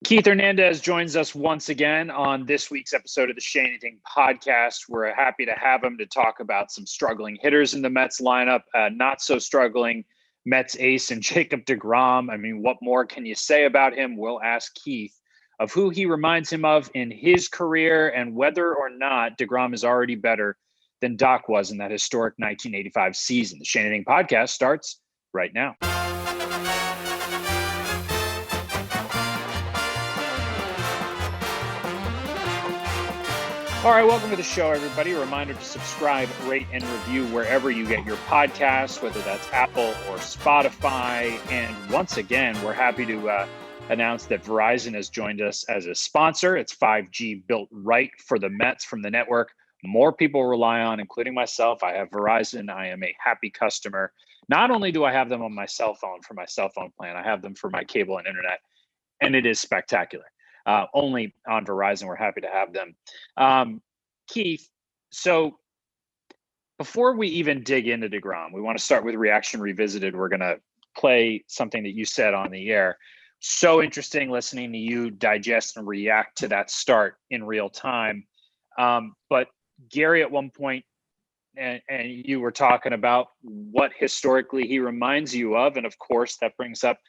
Keith Hernandez joins us once again on this week's episode of the Shea Anything Podcast. We're happy to have him to talk about some struggling hitters in the Mets lineup, not so struggling Mets ace and Jacob deGrom. I mean, what more can you say about him? We'll ask Keith of who he reminds him of in his career and whether or not deGrom is already better than Doc was in that historic 1985 season. The Shea Anything Podcast starts right now. All right, welcome to the show, everybody. A reminder to subscribe, rate, and review wherever you get your podcasts, whether that's Apple or Spotify. And once again, we're happy to announce that Verizon has joined us as a sponsor. It's 5G built right for the Mets from the network. More people rely on, including myself. I have Verizon. I am a happy customer. Not only do I have them on my cell phone for my cell phone plan, I have them for my cable and internet, and it is spectacular. Only on Verizon, we're happy to have them. Keith, so before we even dig into deGrom, we want to start with Reaction Revisited. We're going to play something that you said on the air. So interesting listening to you digest and react to that start in real time. But Gary, at one point, and you were talking about what historically he reminds you of. And of course, that brings up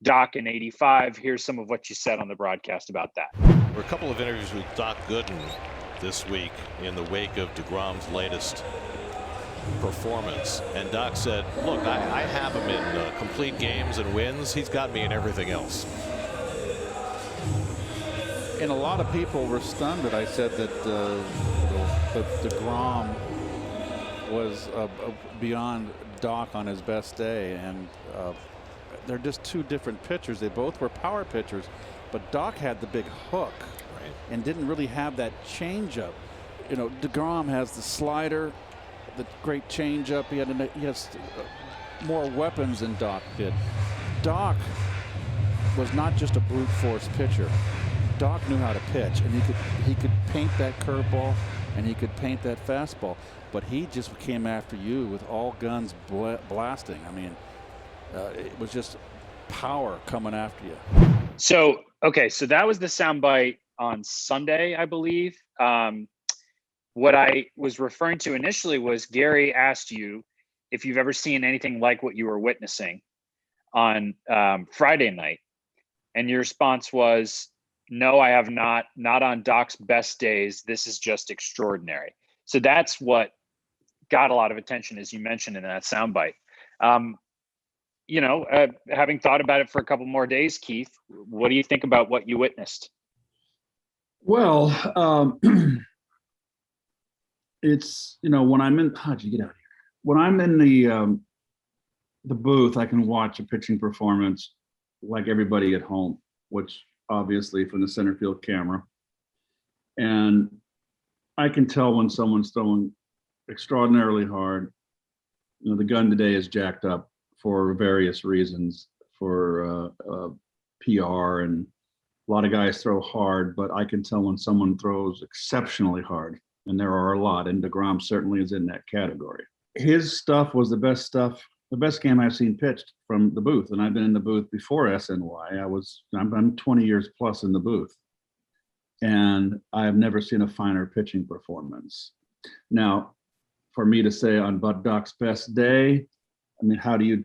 Doc in 85. Here's some of what you said on the broadcast about that. There were a couple of interviews with Doc Gooden this week in the wake of deGrom's latest performance. And Doc said, look, I have him in complete games and wins. He's got me in everything else. And a lot of people were stunned that I said that deGrom was beyond Doc on his best day. And they're just two different pitchers. They both were power pitchers, but Doc had the big hook and didn't really have that changeup. You know, deGrom has the slider, the great changeup. He has more weapons than Doc did. Doc was not just a brute force pitcher. Doc knew how to pitch, and he could paint that curveball and he could paint that fastball, but he just came after you with all guns blasting. I mean, it was just power coming after you. So that was the soundbite on Sunday, I believe. What I was referring to initially was Gary asked you if you've ever seen anything like what you were witnessing on Friday night. And your response was, no, I have not on Doc's best days. This is just extraordinary. So that's what got a lot of attention, as you mentioned in that soundbite. Having thought about it for a couple more days, Keith, what do you think about what you witnessed? Well, it's, when I'm in, how'd you get out of here? When I'm in the booth, I can watch a pitching performance like everybody at home, which obviously from the center field camera. And I can tell when someone's throwing extraordinarily hard. The gun today is jacked up for various reasons, for PR, and a lot of guys throw hard, but I can tell when someone throws exceptionally hard, and there are a lot, and deGrom certainly is in that category. His stuff was the best game I've seen pitched from the booth, and I've been in the booth before SNY. I'm 20 years plus in the booth, and I have never seen a finer pitching performance. Now, for me to say on Doc's best day, I mean, how do you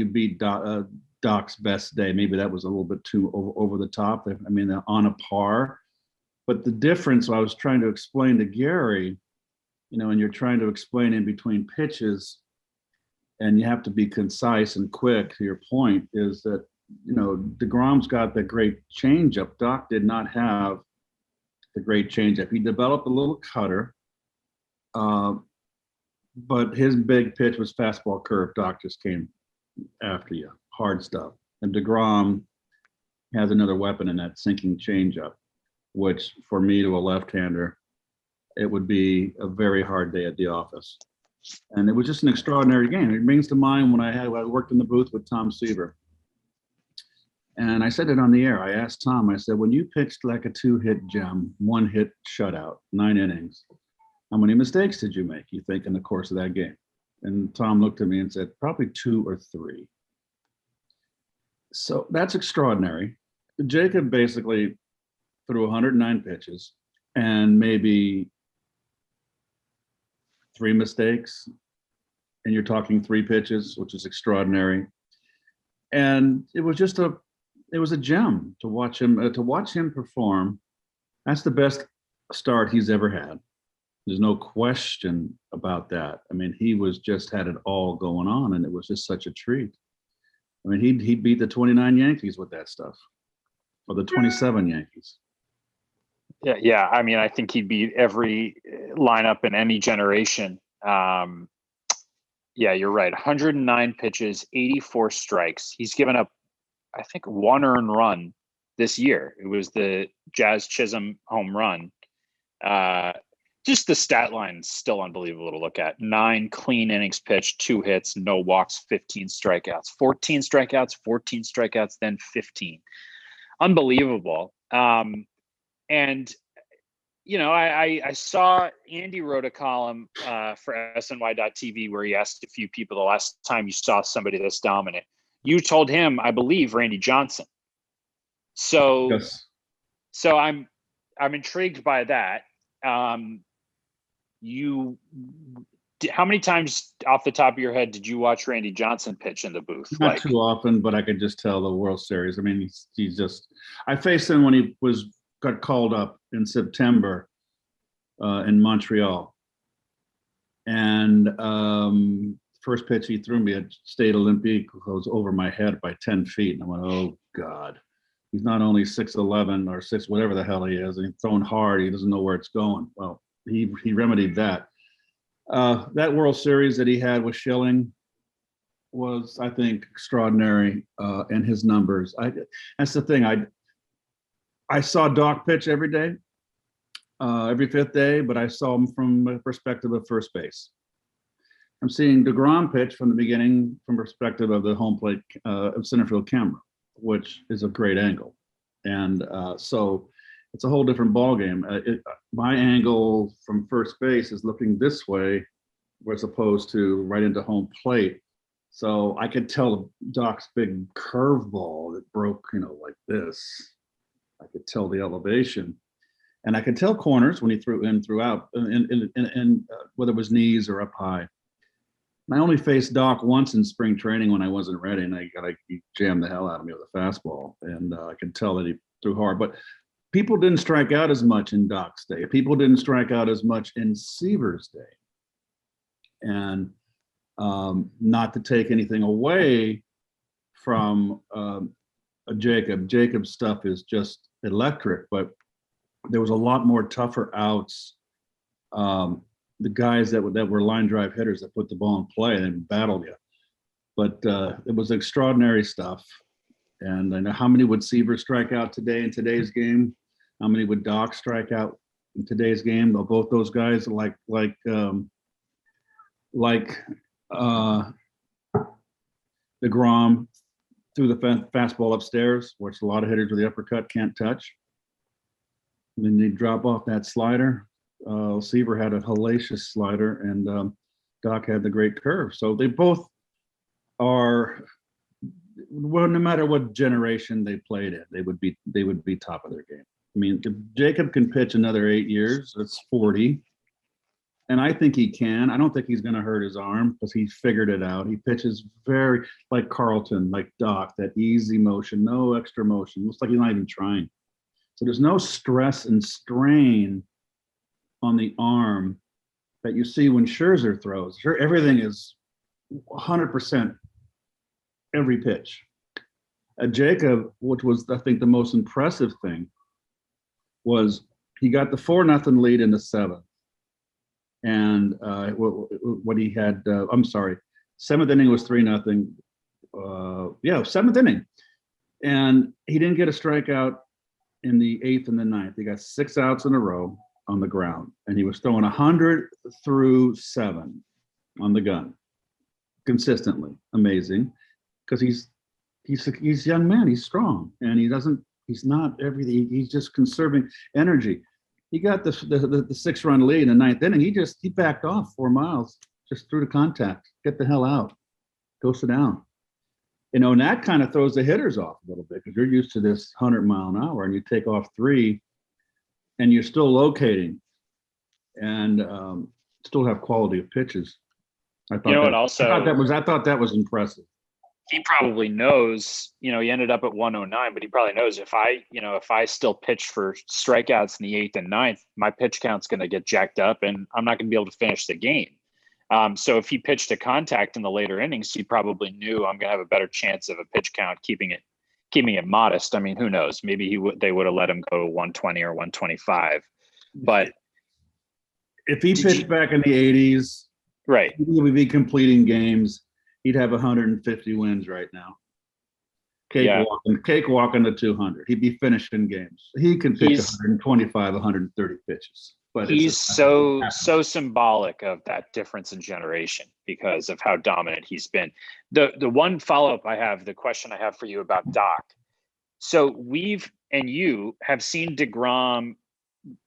beat Doc's best day? Maybe that was a little bit too over the top. I mean, on a par. But the difference I was trying to explain to Gary, and you're trying to explain in between pitches, and you have to be concise and quick to your point, is that, deGrom's got the great changeup. Doc did not have the great changeup. He developed a little cutter. But his big pitch was fastball curve. Doc just came after you, hard stuff. And deGrom has another weapon in that sinking changeup, which for me, to a left-hander, it would be a very hard day at the office. And it was just an extraordinary game. It brings to mind when I worked in the booth with Tom Seaver. And I said it on the air. I asked Tom, I said, when you pitched like a 2-hit gem, 1-hit shutout, 9 innings, how many mistakes did you make, you think, in the course of that game? And Tom looked at me and said, probably 2 or 3. So that's extraordinary. Jacob basically threw 109 pitches and maybe 3 mistakes, and you're talking 3 pitches, which is extraordinary. And it was a gem to watch him perform. That's the best start he's ever had. There's no question about that. I mean, he had it all going on, and it was just such a treat. I mean, he beat the 29 Yankees with that stuff, or the 27 Yankees. Yeah. I mean, I think he'd beat every lineup in any generation. Yeah, you're right. 109 pitches, 84 strikes. He's given up, I think, 1 earned run this year. It was the Jazz Chisholm home run. Just the stat line is still unbelievable to look at. 9 clean innings pitched, 2 hits, no walks, 15 strikeouts, 14 strikeouts, then 15. Unbelievable. And, I saw Andy wrote a column for SNY.TV where he asked a few people the last time you saw somebody this dominant. You told him, I believe, Randy Johnson. So, Yes. So I'm intrigued by that. How many times off the top of your head did you watch Randy Johnson pitch in the booth? Not too often, but I could just tell the World Series. I mean, he's just. I faced him when he got called up in September in Montreal, and first pitch he threw me at Stade Olympique was over my head by 10 feet, and I went, "Oh God." He's not only 6'11" or 6, whatever the hell he is, and he's throwing hard. He doesn't know where it's going. Well, he remedied that. That World Series that he had with Schilling was, I think, extraordinary in his numbers. That's the thing. I saw Doc pitch every day, every 5th day, but I saw him from the perspective of first base. I'm seeing deGrom pitch from the beginning from perspective of the home plate center field camera, which is a great angle. And so it's a whole different ballgame. My angle from first base is looking this way, as opposed to right into home plate. So I could tell Doc's big curveball that broke, like this. I could tell the elevation. And I could tell corners when he threw in, threw out, and whether it was knees or up high. And I only faced Doc once in spring training when I wasn't ready, and he jammed the hell out of me with a fastball. And I could tell that he threw hard. But people didn't strike out as much in Doc's day. People didn't strike out as much in Seaver's day. And not to take anything away from Jacob. Jacob's stuff is just electric, but there was a lot more tougher outs. The guys that were line drive hitters that put the ball in play and battled you. But it was extraordinary stuff. And I know how many would Seaver strike out today in today's game? How many would Doc strike out in today's game? Both those guys like deGrom threw the fastball upstairs, which a lot of hitters with the uppercut can't touch. And then they drop off that slider. Seaver had a hellacious slider, and Doc had the great curve. So they both are. Well, no matter what generation they played in, they would be top of their game. I mean, if Jacob can pitch another 8 years, that's 40. And I think he can. I don't think he's going to hurt his arm because he figured it out. He pitches very like Carlton, like Doc, that easy motion, no extra motion. Looks like he's not even trying. So there's no stress and strain on the arm that you see when Scherzer throws. Everything is 100% every pitch. Jacob, which was, I think, the most impressive thing, was he got the 4-0 lead in the 7th. And what he had, I'm sorry, 7th inning was 3-0. 7th inning. And he didn't get a strikeout in the 8th and the 9th. He got 6 outs in a row on the ground. And he was throwing 100 through 7 on the gun consistently. Amazing. Because he's a young man. He's strong. And he's not everything. He's just conserving energy. He got the 6-run lead in the 9th inning. He backed off 4 miles, just threw the contact. Get the hell out. Go sit down. And that kind of throws the hitters off a little bit because you're used to this 100-mile-an-hour, and you take off 3, and you're still locating, and still have quality of pitches. I thought that was impressive. He probably knows, he ended up at 109, but he probably knows if I still pitch for strikeouts in the 8th and 9th, my pitch count's going to get jacked up and I'm not going to be able to finish the game. So if he pitched to contact in the later innings, he probably knew I'm going to have a better chance of a pitch count, keeping it modest. I mean, who knows? Maybe they would have let him go to 120 or 125. But if he pitched back in the 80s, right, he would be completing games. He'd have 150 wins right now. Cakewalking to 200. He'd be finishing games. He can pitch 125, 130 pitches. But he's so symbolic of that difference in generation because of how dominant he's been. The one follow-up I have, the question I have for you about Doc. So you have seen deGrom,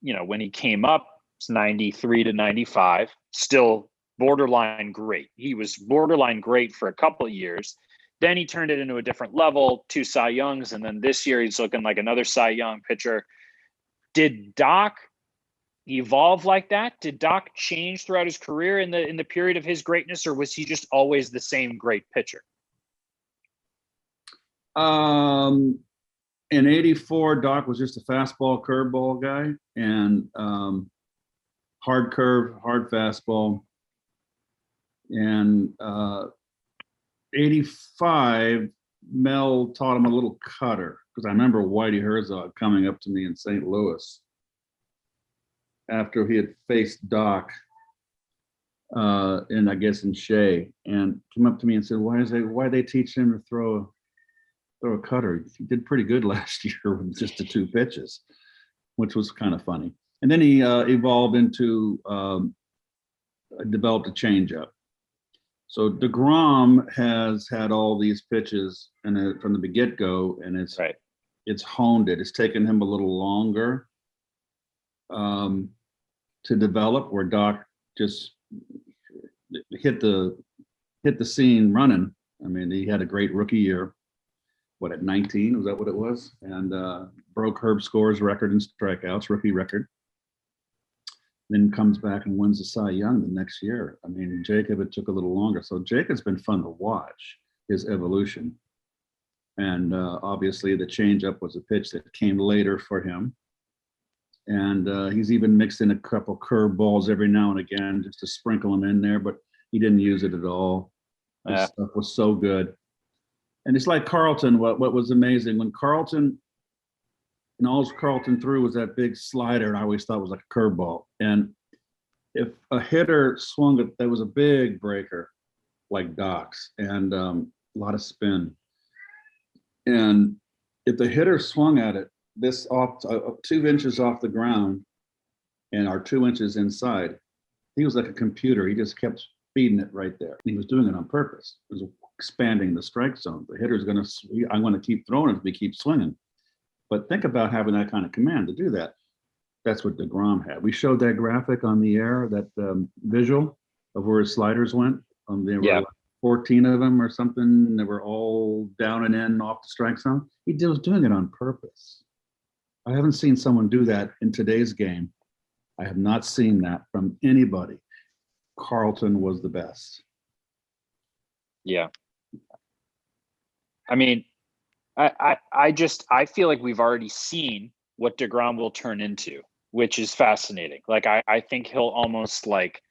when he came up, it's 93 to 95, still borderline great. He was borderline great for a couple of years. Then he turned it into a different level, 2 Cy Youngs, and then this year he's looking like another Cy Young pitcher. Did Doc evolve like that? Did Doc change throughout his career in the period of his greatness, or was he just always the same great pitcher? In 84, Doc was just a fastball curveball guy, and hard curve, hard fastball. And 85, Mel taught him a little cutter, because I remember Whitey Herzog coming up to me in St. Louis after he had faced Doc and I guess in Shea, and came up to me and said, why they teach him to throw a cutter? He did pretty good last year with just the 2 pitches, which was kind of funny. And then he evolved into developed a changeup. So deGrom has had all these pitches from the get-go, and it's honed it. It's taken him a little longer to develop, where Doc just hit the scene running. I mean, he had a great rookie year. At 19? Was that what it was? And broke Herb Score's record in strikeouts, rookie record. Then comes back and wins the Cy Young the next year. I mean, Jacob, it took a little longer. So Jacob's been fun to watch, his evolution. And obviously the changeup was a pitch that came later for him. And he's even mixed in a couple curveballs every now and again just to sprinkle them in there, but he didn't use it at all. His stuff was so good. And it's like Carlton, what was amazing when Carlton, and all Carlton threw was that big slider, and I always thought it was like a curveball. And if a hitter swung it, that was a big breaker, like Doc's, and a lot of spin. And if the hitter swung at it, this off 2 inches off the ground, and our 2 inches inside, he was like a computer. He just kept feeding it right there. He was doing it on purpose. It was expanding the strike zone. The hitter's I'm going to keep throwing it if we keep swinging. But think about having that kind of command to do that. That's what deGrom had. We showed that graphic on the air, that visual of where his sliders went. There were like 14 of them or something. They were all down and in off the strike zone. He was doing it on purpose. I haven't seen someone do that in today's game. I have not seen that from anybody. Carlton was the best. Yeah. I mean, I feel like we've already seen what deGrom will turn into, which is fascinating. Like, I think he'll almost like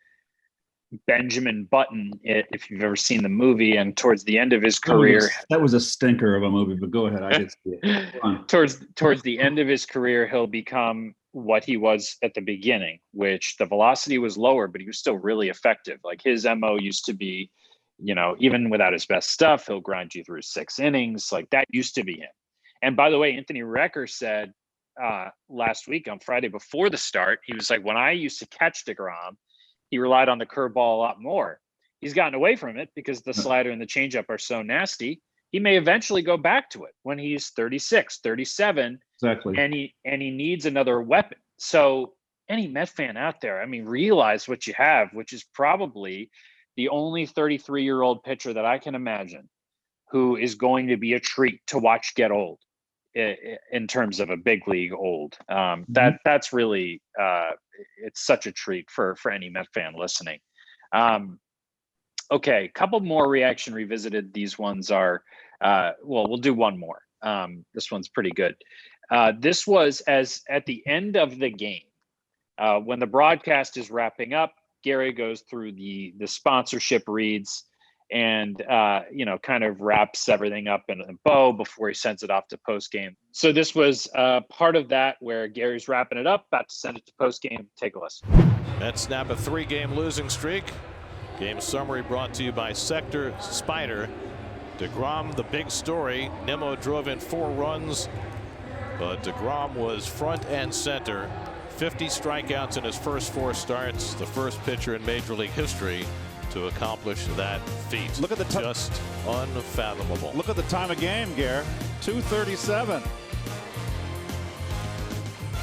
Benjamin Button it, if you've ever seen the movie, and towards the end of his career. That was a stinker of a movie, but go ahead. I did see it. Towards the end of his career, he'll become what he was at the beginning, which the velocity was lower, but he was still really effective. Like, his MO used to be, even without his best stuff, he'll grind you through 6 innings. Like, that used to be him. And by the way, Anthony Recker said last week on Friday before the start, he was like, when I used to catch deGrom, he relied on the curveball a lot more. He's gotten away from it because the slider and the changeup are so nasty. He may eventually go back to it when he's 36, 37. Exactly. And he needs another weapon. So any Met fan out there, I mean, realize what you have, which is probably the only 33-year-old pitcher that I can imagine who is going to be a treat to watch get old in terms of a big league old. That's really it's such a treat for any Met fan listening. Okay, a couple more reaction revisited. These ones are we'll do one more. This one's pretty good. This was as at the end of the game, when the broadcast is wrapping up, Gary goes through the sponsorship reads and kind of wraps everything up in a bow before he sends it off to post game. So this was part of that where Gary's wrapping it up, about to send it to post game. Take a listen. Mets snap a 3-game losing streak. Game summary brought to you by Sector Spider. deGrom, the big story. Nimmo drove in 4 runs, but deGrom was front and center. 50 strikeouts in his first 4 starts, the first pitcher in Major League history to accomplish that feat. Look at the just unfathomable. Look at the time of game, Gare. 2:37.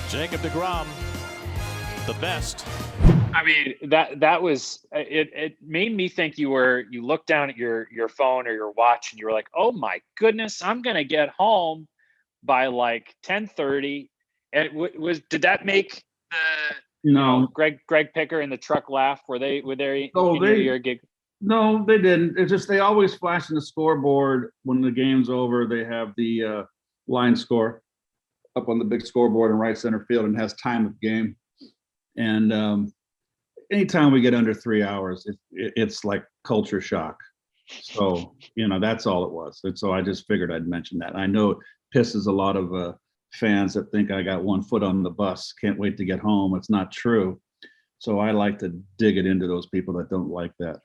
Jacob deGrom, the best. I mean, that was it made me think you looked down at your phone or your watch and you were like, oh my goodness, I'm gonna get home by like 10:30. And did that make No, Greg Picker and the truck laugh? Were they Oh, in your gig? no, they didn't. It's just they always flash in the scoreboard when the game's over. They have the line score up on the big scoreboard in right center field and has time of game. And anytime we get under 3 hours, it's like culture shock. So that's all it was. And so I just figured I'd mention that. I know it pisses a lot of fans that think I got one foot on the bus, can't wait to get home. It's not true. So I like to dig it into those people that don't like that.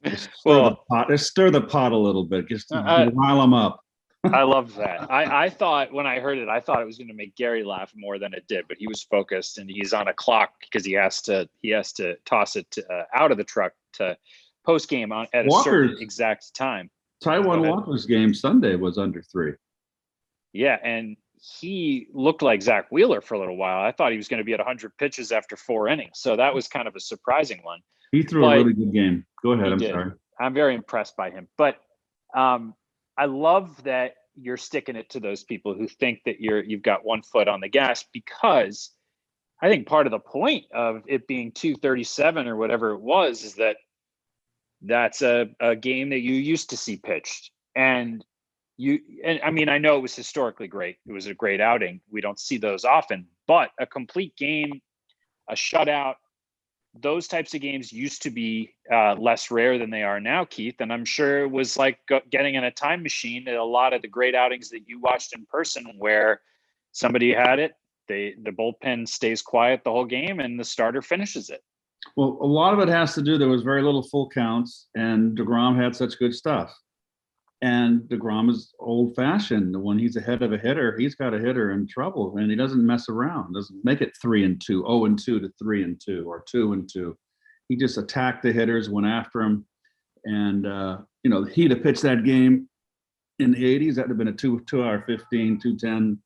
Just stir the pot a little bit, just to rile them up. I love that. I thought when I heard it, I thought it was going to make Gary laugh more than it did, but he was focused and he's on a clock because he has to toss it out of the truck to post game at a certain exact time. Taijuan Walker's game Sunday was under 3. Yeah, and he looked like Zach Wheeler for a little while. I thought he was going to be at 100 pitches after 4 innings. So that was kind of a surprising one. He threw a really good game. Go ahead. I'm sorry. I'm very impressed by him. But I love that you're sticking it to those people who think that you've got one foot on the gas, because I think part of the point of it being 2:37 or whatever it was is that's a game that you used to see pitched. And I mean, I know it was historically great. It was a great outing. We don't see those often, but a complete game, a shutout, those types of games used to be less rare than they are now, Keith. And I'm sure it was like getting in a time machine at a lot of the great outings that you watched in person where somebody had it, the bullpen stays quiet the whole game and the starter finishes it. Well, a lot of it has to do, there was very little full counts and deGrom had such good stuff. And deGrom is old fashioned. When he's ahead of a hitter, he's got a hitter in trouble and he doesn't mess around, doesn't make it 3-2, 0-2 to 3-2 or 2-2. He just attacked the hitters, went after them. And, he'd have pitched that game in the 80s. That would have been a 2-hour 15, 210.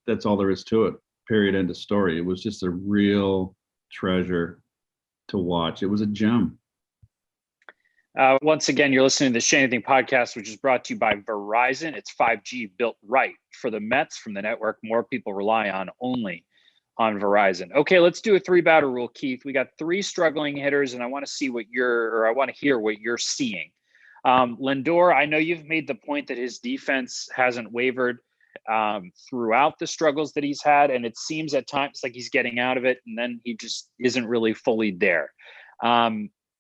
That's all there is to it. Period. End of story. It was just a real treasure to watch. It was a gem. Once again, you're listening to the Shea Anything Podcast, which is brought to you by Verizon. It's 5G built right for the Mets from the network more people rely on only on Verizon. Okay, let's do a 3-batter rule, Keith. We got 3 struggling hitters, and I want to see I want to hear what you're seeing. Lindor, I know you've made the point that his defense hasn't wavered throughout the struggles that he's had, and it seems at times like he's getting out of it, and then he just isn't really fully there.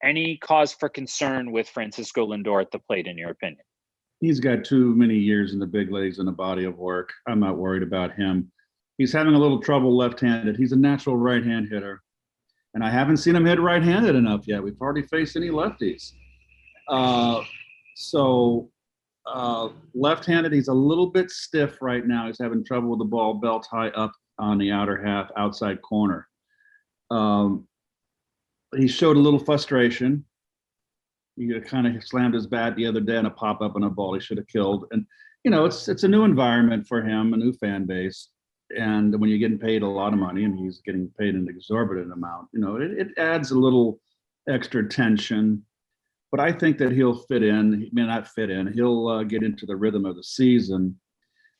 Any cause for concern with Francisco Lindor at the plate, in your opinion? He's got too many years in the big leagues and a body of work. I'm not worried about him. He's having a little trouble left-handed. He's a natural right-hand hitter. And I haven't seen him hit right-handed enough yet. We've hardly faced any lefties. Left-handed, he's a little bit stiff right now. He's having trouble with the ball belt high up on the outer half, outside corner. He showed a little frustration. He kind of slammed his bat the other day on a pop-up on a ball he should have killed. And, it's a new environment for him, a new fan base. And when you're getting paid a lot of money and he's getting paid an exorbitant amount, it adds a little extra tension. but I think that he'll fit in. He may not fit in. He'll get into the rhythm of the season.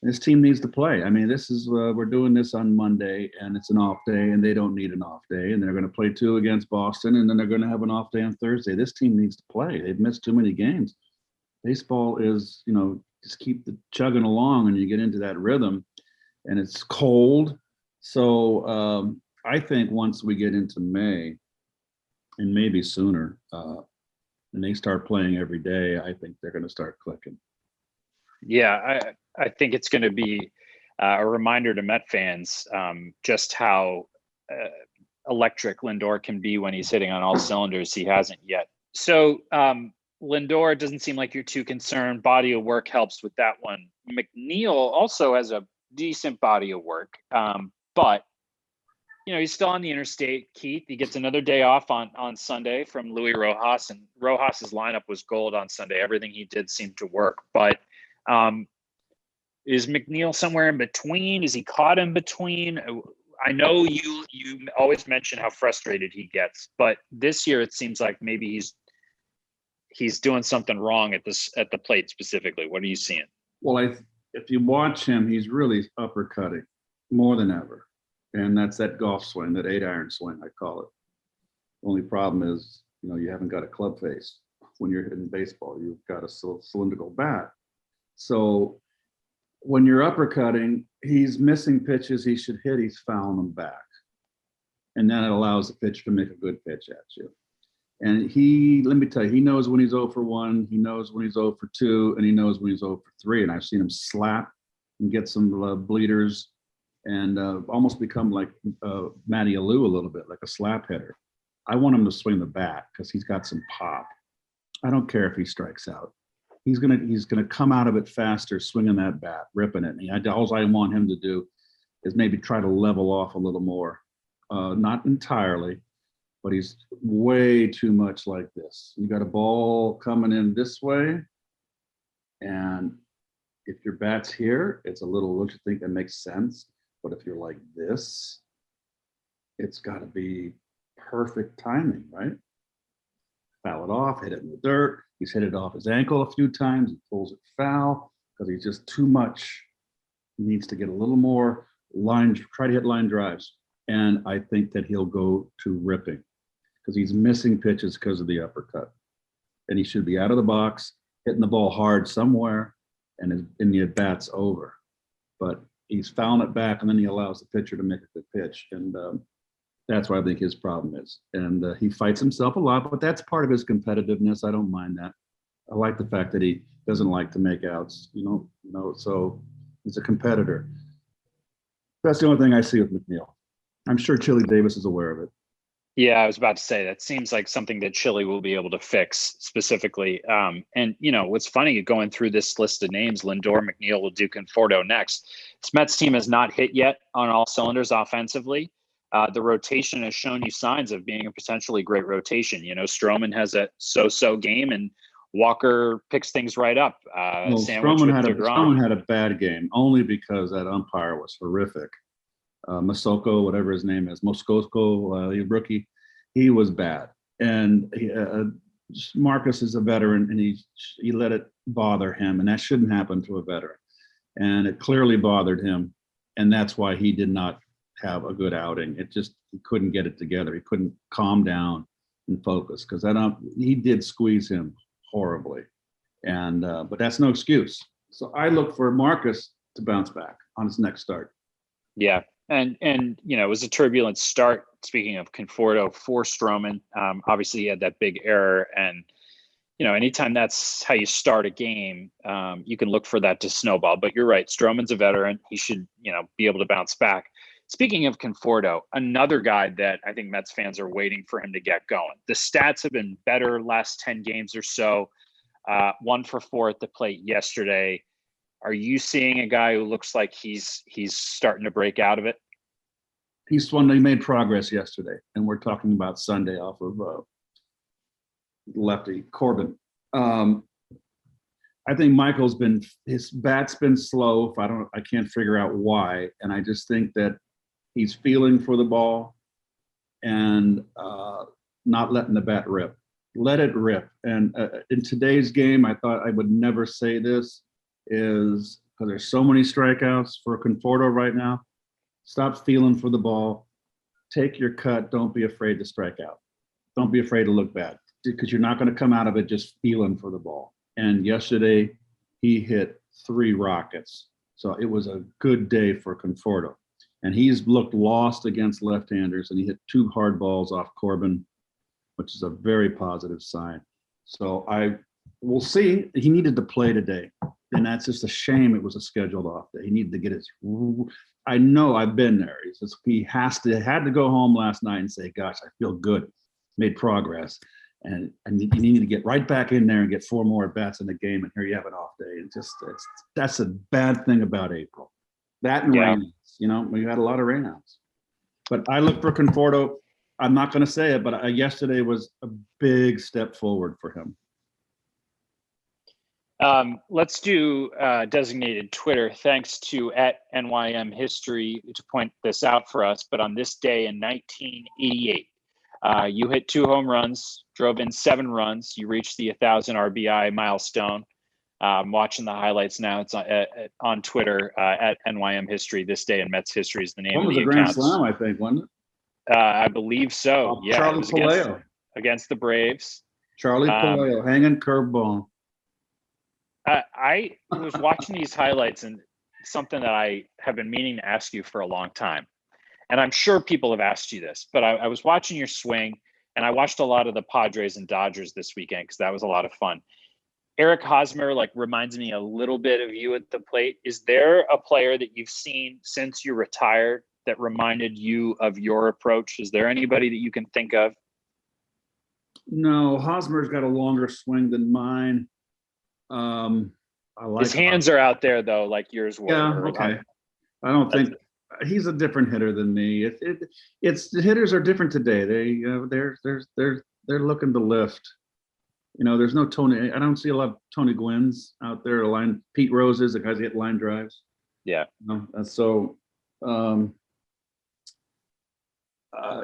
And this team needs to play. I mean, this is we're doing this on Monday, and it's an off day, and they don't need an off day. And they're going to play 2 against Boston, and then they're going to have an off day on Thursday. This team needs to play. They've missed too many games. Baseball is, just keep the chugging along, and you get into that rhythm. And it's cold. So I think once we get into May, and maybe sooner, and they start playing every day, I think they're going to start clicking. Yeah, I think it's going to be a reminder to Met fans just how electric Lindor can be when he's hitting on all cylinders. He hasn't yet. So Lindor, it doesn't seem like you're too concerned. Body of work helps with that one. McNeil also has a decent body of work, but he's still on the interstate. Keith, he gets another day off on Sunday from Luis Rojas, and Rojas's lineup was gold on Sunday. Everything he did seemed to work, but is McNeil somewhere in between? Is he caught in between? I know you always mention how frustrated he gets, but this year it seems like maybe he's doing something wrong at the plate specifically. What are you seeing? Well, if you watch him, he's really uppercutting more than ever. And that's that golf swing, that 8-iron swing, I call it. Only problem is, you haven't got a club face when you're hitting baseball. You've got a cylindrical bat. So when you're uppercutting, he's missing pitches he should hit. He's fouling them back. And then it allows the pitcher to make a good pitch at you. And let me tell you, he knows when he's 0 for 1, he knows when he's 0 for 2, and he knows when he's 0 for 3. And I've seen him slap and get some bleeders and almost become like Matty Alou a little bit, like a slap hitter. I want him to swing the bat because he's got some pop. I don't care if he strikes out. He's gonna come out of it faster, swinging that bat, ripping it. And all I want him to do is maybe try to level off a little more, not entirely, but he's way too much like this. You got a ball coming in this way, and if your bat's here, it's a little, don't you think that makes sense? But if you're like this, it's got to be perfect timing, right? Foul it off, hit it in the dirt. He's hit it off his ankle a few times. He pulls it foul because he's just too much. He needs to get a little more try to hit line drives. And I think that he'll go to ripping because he's missing pitches because of the uppercut. And he should be out of the box, hitting the ball hard somewhere, and the at-bat's over. But he's fouling it back, and then he allows the pitcher to make a good pitch. And that's what I think his problem is. And he fights himself a lot, but that's part of his competitiveness. I don't mind that. I like the fact that he doesn't like to make outs, so he's a competitor. That's the only thing I see with McNeil. I'm sure Chili Davis is aware of it. Yeah, I was about to say that seems like something that Chili will be able to fix specifically. And what's funny, going through this list of names, Lindor, McNeil, will do Conforto next. This Mets team has not hit yet on all cylinders offensively. The rotation has shown you signs of being a potentially great rotation. Stroman has a so-so game, and Walker picks things right up. Stroman had a bad game only because that umpire was horrific. Masoko, whatever his name is, Moscoso, rookie, he was bad. And Marcus is a veteran, and he let it bother him, and that shouldn't happen to a veteran. And it clearly bothered him, and that's why he did not have a good outing. He couldn't get it together. He couldn't calm down and focus because he did squeeze him horribly. And but that's no excuse. So I look for Marcus to bounce back on his next start. Yeah. And it was a turbulent start, speaking of Conforto, for Stroman. Obviously, he had that big error. And, anytime that's how you start a game, you can look for that to snowball. But you're right. Stroman's a veteran. He should, be able to bounce back. Speaking of Conforto, another guy that I think Mets fans are waiting for him to get going. The stats have been better last 10 games or so. 1 for 4 at the plate yesterday. Are you seeing a guy who looks like he's starting to break out of it? He made progress yesterday, and we're talking about Sunday off of lefty Corbin. I think his bat's been slow. I can't figure out why, and I just think that he's feeling for the ball and not letting the bat rip let it rip. And in today's game, I thought I would never say this, is because there's so many strikeouts for Conforto right now. Stop feeling for the ball. Take your cut. Don't be afraid to strike out. Don't be afraid to look bad, because you're not going to come out of it just feeling for the ball. And yesterday, he hit 3 rockets. So it was a good day for Conforto. And he's looked lost against left-handers, and he hit 2 hard balls off Corbin, which is a very positive sign. So we'll see. He needed to play today, and that's just a shame. It was a scheduled off day. He needed to get his. I know, I've been there. He had to go home last night and say, "Gosh, I feel good, made progress," and you need to get right back in there and get 4 more at bats in the game. And here you have an off day. And that's a bad thing about April. That and rainouts. We had a lot of rainouts. But I look for Conforto. I'm not going to say it, but yesterday was a big step forward for him. Let's do designated Twitter. Thanks to @NYM History to point this out for us. But on this day in 1988, you hit 2 home runs, drove in 7 runs. You reached the 1,000 RBI milestone. I'm watching the highlights now. It's on Twitter @NYM History. This day in Mets history is the name of the account. Grand Slam, I think, wasn't it? I believe so. Yeah, Charlie Palaio against the Braves. Charlie Palaio, hanging curveball. I was watching these highlights, and something that I have been meaning to ask you for a long time. And I'm sure people have asked you this, but I was watching your swing, and I watched a lot of the Padres and Dodgers this weekend because that was a lot of fun. Eric Hosmer reminds me a little bit of you at the plate. Is there a player that you've seen since you retired that reminded you of your approach? Is there anybody that you can think of? No, Hosmer's got a longer swing than mine. I like his hands are out there though, like yours were. Yeah, okay. I don't think he's a different hitter than me. It's the hitters are different today. They're looking to lift. There's no Tony. I don't see a lot of Tony Gwynn's out there. Pete Roses, the guys that hit line drives. Yeah. So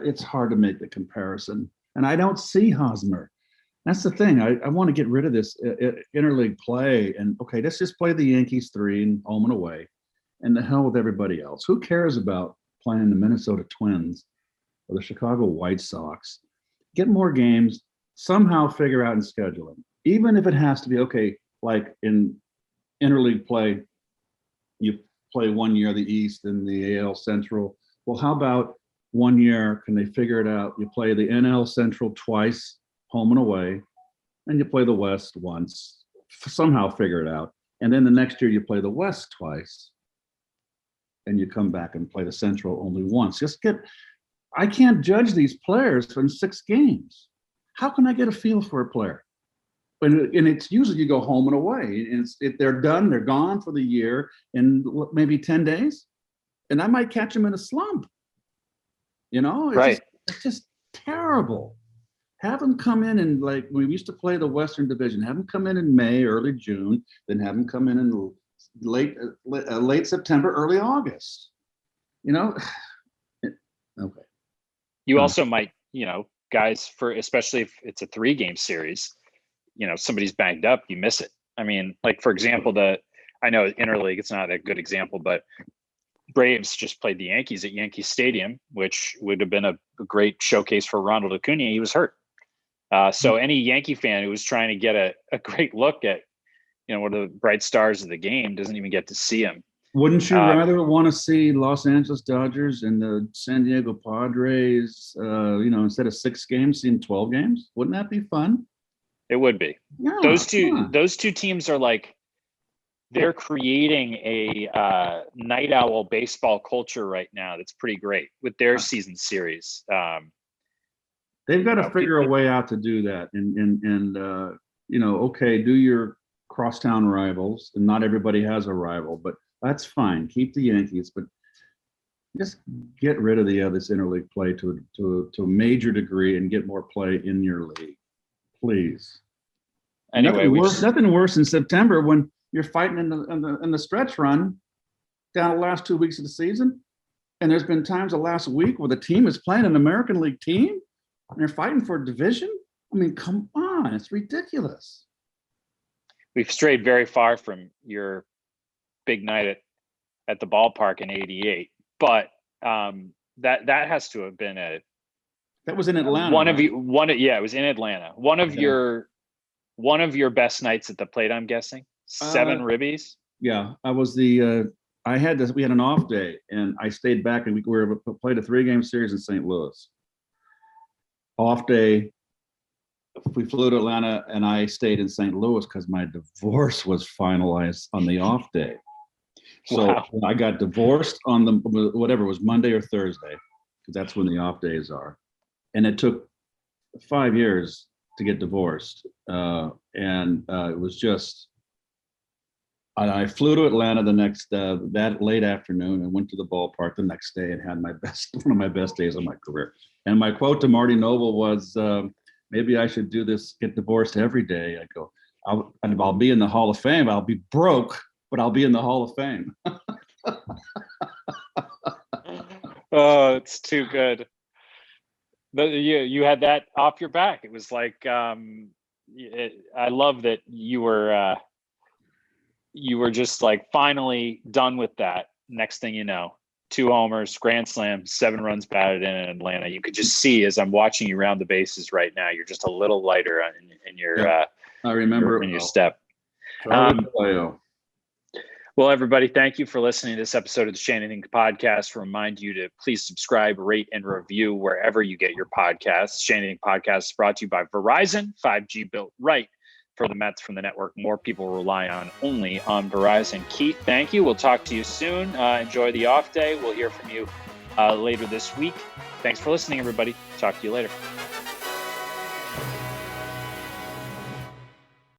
it's hard to make the comparison. And I don't see Hosmer. That's the thing. I want to get rid of this interleague play. And, okay, let's just play the Yankees 3 and home and away. And the hell with everybody else. Who cares about playing the Minnesota Twins or the Chicago White Sox? Get more games. Somehow figure out and schedule them. Even if it has to be, okay, like in interleague play, you play 1 year the East and the AL Central. Well, how about 1 year, can they figure it out? You play the NL Central twice, home and away, and you play the West once. Somehow figure it out. And then the next year you play the West twice, and you come back and play the Central only once. I can't judge these players from 6 games. How can I get a feel for a player? And it's usually you go home and away. And if they're done, they're gone for the year in maybe 10 days. And I might catch them in a slump. It's just terrible. Have them come in and we used to play the Western Division. Have them come in May, early June, then have them come in late September, early August. Okay. You also might, guys, especially if it's a 3-game series, somebody's banged up, you miss it. I mean, for example, I know interleague, it's not a good example, but Braves just played the Yankees at Yankee Stadium, which would have been a great showcase for Ronald Acuna. He was hurt. So any Yankee fan who was trying to get a great look at, one of the bright stars of the game doesn't even get to see him. Wouldn't you rather want to see Los Angeles Dodgers and the San Diego Padres, instead of 6 games, seeing 12 games? Wouldn't that be fun? It would be. Yeah, those two teams are they're creating a night owl baseball culture right now that's pretty great with their season series. They've got to figure a way out to do that. And okay, do your crosstown rivals, and not everybody has a rival, but that's fine. Keep the Yankees, but just get rid of this interleague play to a major degree and get more play in your league, please. Anyway, nothing worse in September when you're fighting in the stretch run down the last 2 weeks of the season, and there's been times the last week where the team is playing an American League team and they're fighting for a division. I mean, come on, it's ridiculous. We've strayed very far from your big night at the ballpark in '88, but that has to have been that was in Atlanta. It was in Atlanta. One of your best nights at the plate, I'm guessing. 7 ribbies. Yeah, I was we had an off day, and I stayed back, and we played a 3-game series in St. Louis. Off day, we flew to Atlanta, and I stayed in St. Louis because my divorce was finalized on the off day. So wow. I got divorced on whatever it was, Monday or Thursday, because that's when the off days are. And it took 5 years to get divorced. It was just, I flew to Atlanta the next, that late afternoon, and went to the ballpark the next day and had one of my best days of my career. And my quote to Marty Noble was, maybe I should do this, get divorced every day. I go, I'll be in the Hall of Fame. I'll be broke, but I'll be in the Hall of Fame. Oh, it's too good. But you had that off your back. It was like, I love that you were just like finally done with that. Next thing you know, 2 homers, grand slam, 7 runs batted in Atlanta. You could just see, as I'm watching you round the bases right now, you're just a little lighter in your. I remember in your step. Well, everybody, thank you for listening to this episode of the Shea Anything Podcast. Remind you to please subscribe, rate, and review wherever you get your podcasts. Shea Anything Podcast is brought to you by Verizon, 5G built right for the Mets from the network more people rely on only on Verizon. Keith, thank you. We'll talk to you soon. Enjoy the off day. We'll hear from you later this week. Thanks for listening, everybody. Talk to you later.